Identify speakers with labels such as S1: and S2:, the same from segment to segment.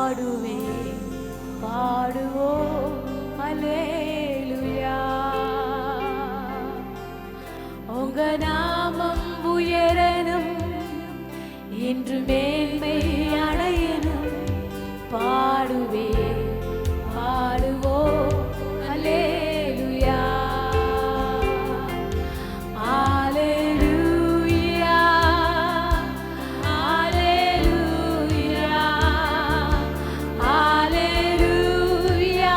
S1: பாடுவேன் பாடுவோம் அல்லேலூயா. உங்க நாமம் உயரணும், இன்று மேன்மை அடையணும். பாடுவேன் பாடுவோம் அல்லேலூயா. அல்லேலூயா அல்லேலூயா அல்லேலூயா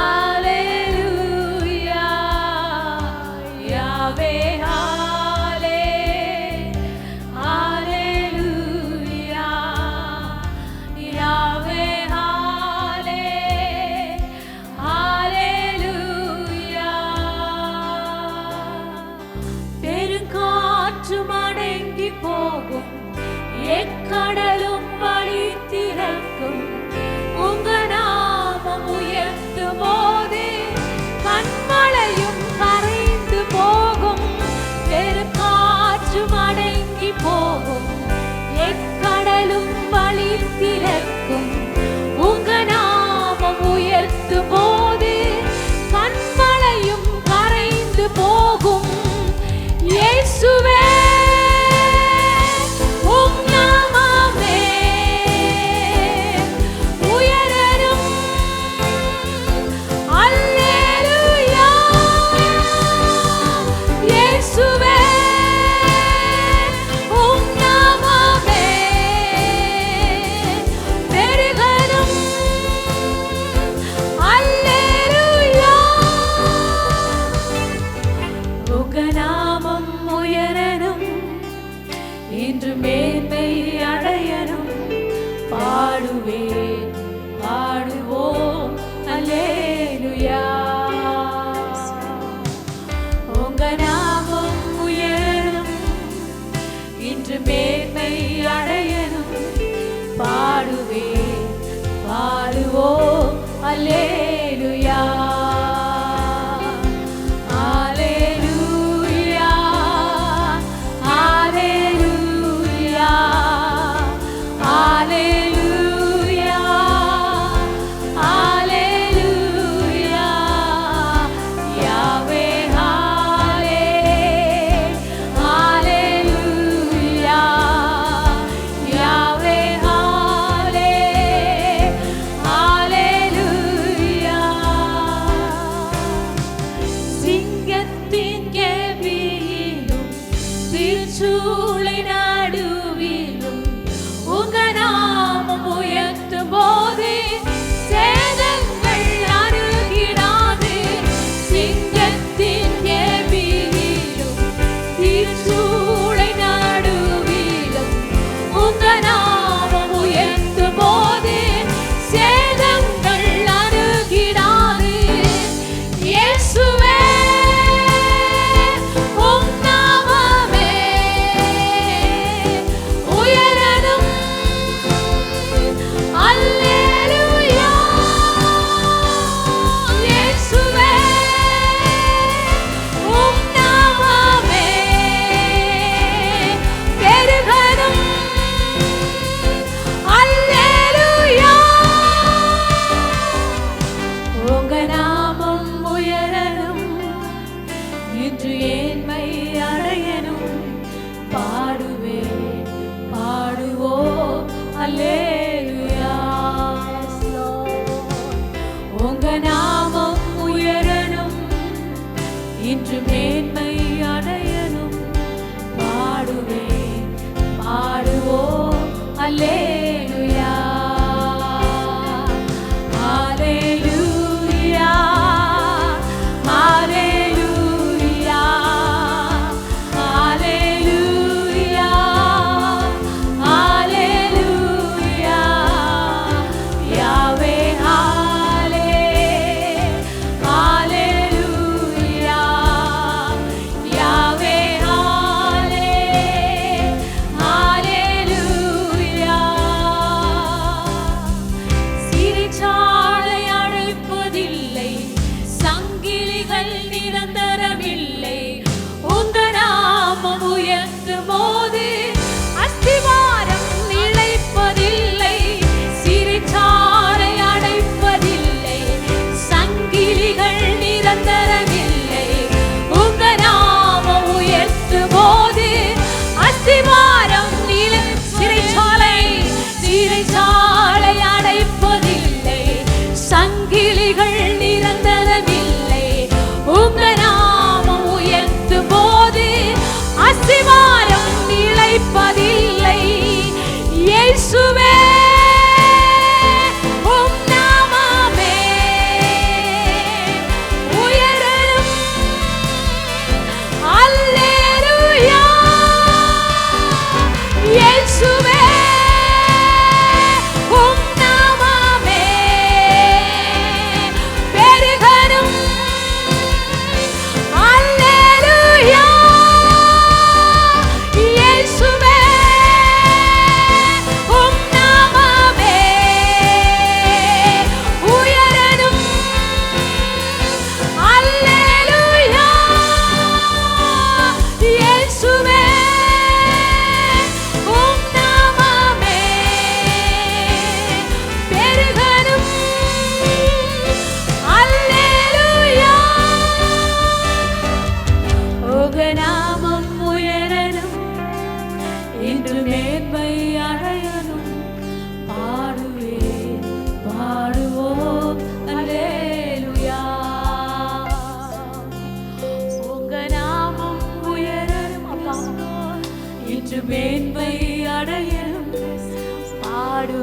S1: அல்லேலூயா. யாவே அல்லேலூயா யாவே அல்லேலூயா. பெருங்காற்றும் அடங்கி போகும், எக்கடலும் வழி திறக்கும். உங்க நாமம் உயர்த்தும் போது கண்மலையும் கரைந்து போகும். பெருங்காற்றும் அடங்கி போகும், எக்கடலும் வழி திறக்கும். உங்க நாமம் உயர்த்தும் போது கண்மலையும் கரைந்து போகும். இயேசுவே உம் நாமமே உயரணும். அல்லேலூயா. இயேசுவே உம் நாமமே பெருகணும். அல்லேலூயா. உங்க நாமம் உயரணும், இன்று மேன்மை அடையணும். பாடுவேன் பாடுவோம் அல்லேலூயா. உங்க நாமம் உயரணும், இன்று மேன்மை அடையணும். பாடுவேன் பாடுவோம் அல்லேலூயா. அல்லேலூயா அல்லேலூயா அல்லேலூயா அல்லேலூயா. யாவே அல்லேலூயா யாவே அல்லேலூயா. சிங்கத்தின் கெபியிலும் திருச்சூளை நடுவிலும் உங்க நாமம் உயர்த்தும் போது சேதங்கள் அருகிடாது. சிங்கத்தின் கெபியிலும் திருச்சூளை நடுவிலும் உங்க நாமம் உயர்த்தும் போது சேதங்கள் அருகிடாது. இயேசுவே உம் நாமமே உயரணும். அல்லேலூயா. இயேசுவே உம் நாமமே பெருகணும். அல்லேலூயா. உங்க நாமம் உயரணும், இன்று ஏன்மை அடையணும். பாடுவேன் பாடுவோம் அல்லேலூயா. உங்க நாமம் உயரணும், இன்று மேன்மை அடையணும். பாடுவேன் பாடுவோம் அல்லேலூயா. அல்லேலூயா அல்லேலூயா அல்லேலூயா அல்லேலூயா. யாவே அல்லேலூயா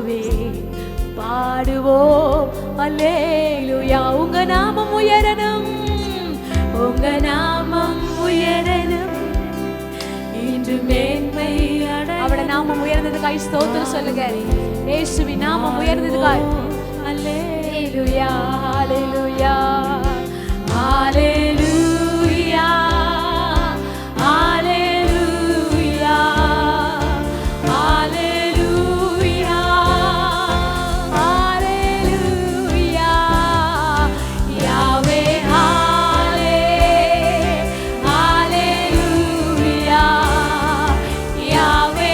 S1: பாடுவே பாடுவோம் அல்லேலூயா. உங்க நாமம் உயரணும், உங்க நாமம் உயரணும், இன்று மேன்மை அடைய. அவட நாமம் உயர்ந்ததுக்காய் ஸ்தோத்திரம் சொல்லுங்க. இயேசுவின் நாமம் உயர்ந்ததுக்காய் அல்லேலூயா அல்லேலூயா அல்லேலூயா அல்லேலூயா அல்லேலூயா அல்லேலூயா யாவே அல்லேலூயா யாவே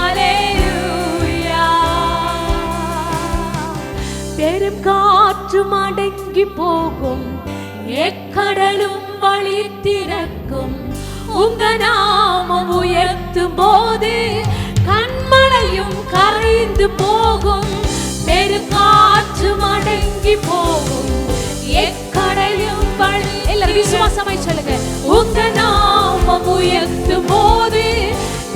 S1: அல்லேலூயா. பெரும் காற்றும் அடங்கி போகும், எக்கடலும் வழி திறக்கும், உங்க நாமம் உயர்த்தும் போது கண்மலையும் கரைந்து போகும். பெரும் காற்றும் அடங்கி போகும், எக்கடலும் வழி. எல்லாரும் விசுவாசமாய் சொல்லுங்க. உங்க நாமம் உயர்த்தும் போது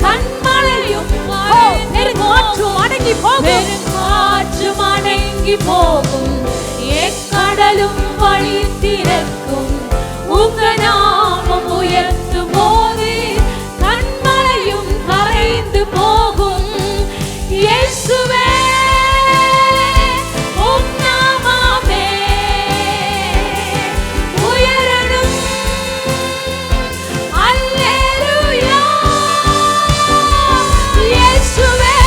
S1: கண்மலையும் காற்றும் அடங்கி போகும், காற்றும் அடங்கி போகும், எக்கடலும் வழி திறக்கும், உங்க நாமம் உயர்த்தும் போது கண்மலையும் கரைந்து போகும். இயேசுவே உம் நாமமே உயரணும். அல்லேலூயா இயேசுவே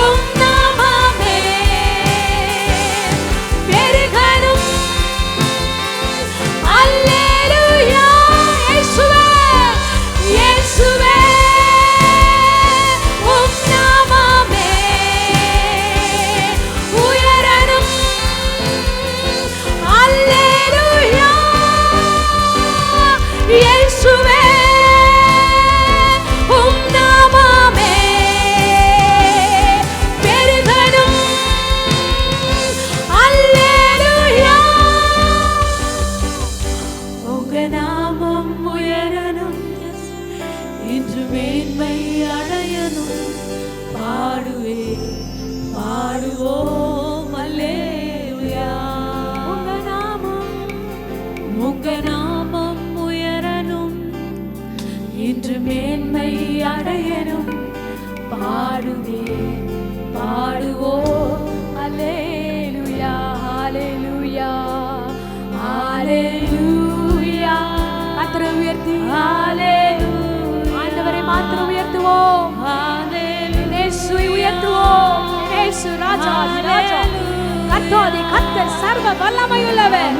S1: உம் நாமமே பெருகணும். அல்லேலூயா இயேசுவே இயேசுவே உம் நாமமே உயரணும். அல்லேலூயா இயேசுவே உம் நாமமே பெருகணும். அல்லேலூயா உங்க நாமம் உயரணும், இன்று மேன்மை அடையணும். பாடுவே பாடுவோம் அல்லேலூயா. உங்க நாமம் உயரணும், இன்று மேன்மை அடையணும். பாடுவே பாடுவோம் அல்லேலூயா அல்லேலூயா அல்லேலூயா. கர்த்தரை உயர்த்தி ஆண்டவரை மாத்திரம் உயர்த்துவோம். இயேசுவை உயர்த்துவோம். இயேசு ராஜா ராஜா கர்த்தாதி கர்த்தர் சர்வ வல்லமையுள்ளவர்.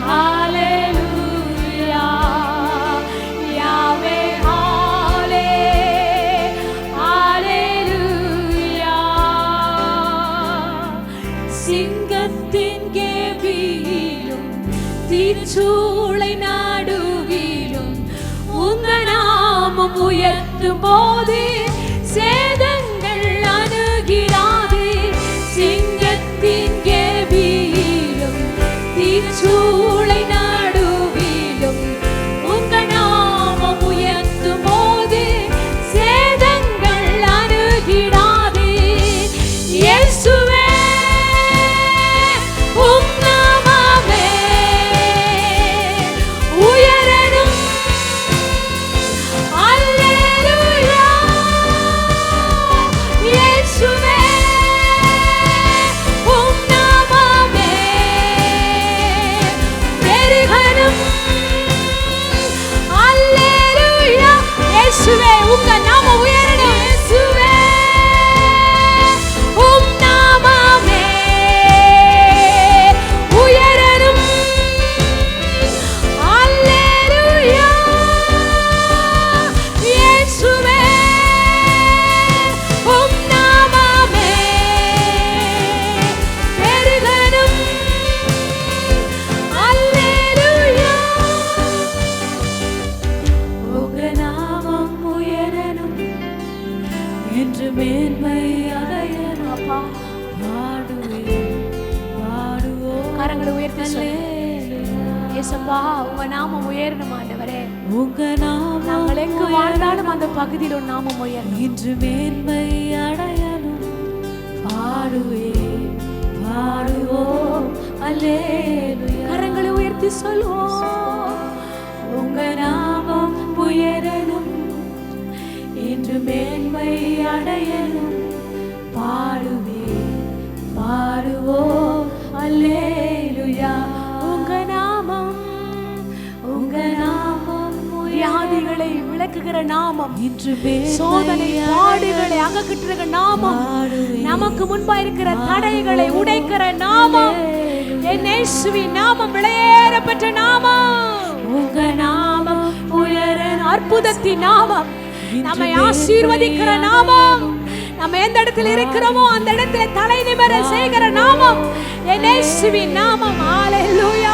S1: ஹalleluya யாவே ஹalleluya. சிங்கத்தின் கேபியிலும் தீச்சூளை நடுவிலும் உங்க நாமம் உயர்த்தும் போது சேதங்கள் அணுகிடாது. சிங்கத்தின் கேபியிலும் தீச்சூளை நடுவிலும் உங்க நாமம் உயர்த்தும் போது சேதங்கள் அணுகிடாது. இயேசுவே உம் நாமமே உயரணும். அல்லேலூயா இயேசுவே உம் நாமமே பெருகணும். அல்லேலூயா இயேசுவே உங்க நாமம் உயரணும். இயேசுவே உம் நாமமே உயரணும். அல்லேலூயா இயேசுவே உம் நாமமே பெருகணும். அல்லேலூயா உங்க நாமம் உயரணும், என்று மேன்மை அடையணும். அப்பா பாடுவே பாடுவோம். கரங்களை உயர்த்தி சொல்லு. இயேசப்பா உங்க நாமம் உயரணும் ஆண்டவரே. உங்க நாமம்
S2: நாங்கள் எங்கு வாழ்ந்தாலும் அந்த பகுதியில் ஒரு நாமம் உயரும்.
S1: இன்று மேன்மை அடையணும். பாடுவேன் பாடுவோம் அல்லேலூயா.
S2: கரங்களை உயர்த்தி சொல்வோம்.
S1: உங்க நாமம் உயரணும். இன்று மேன்மை அடையணும். பாடுவேன் பாடுவோம் அல்லேலூயா.
S2: உங்க நாமம் வியாதிகளை விளக்குகிற நாமம்,
S1: இன்று
S2: சோதனை பாடுகளை அகற்றுகிற நாமம், நமக்கு முன்பா இருக்கிற தடைகளை உடைக்கிற நாமம், என் இயேசுவின் நாமம், விலையேறப்பெற்ற நாமம்.
S1: உங்க நாமம் உயரணும்.
S2: அற்புதத்தின் நாமம், நம்மை ஆசீர்வதிக்கிற நாமம், நம்ம எந்த இடத்துல இருக்கிறோமோ அந்த இடத்துல தலை நிமிர செய்கிற நாமம், என் இயேசுவின் நாமம். ஹல்லேலூயா.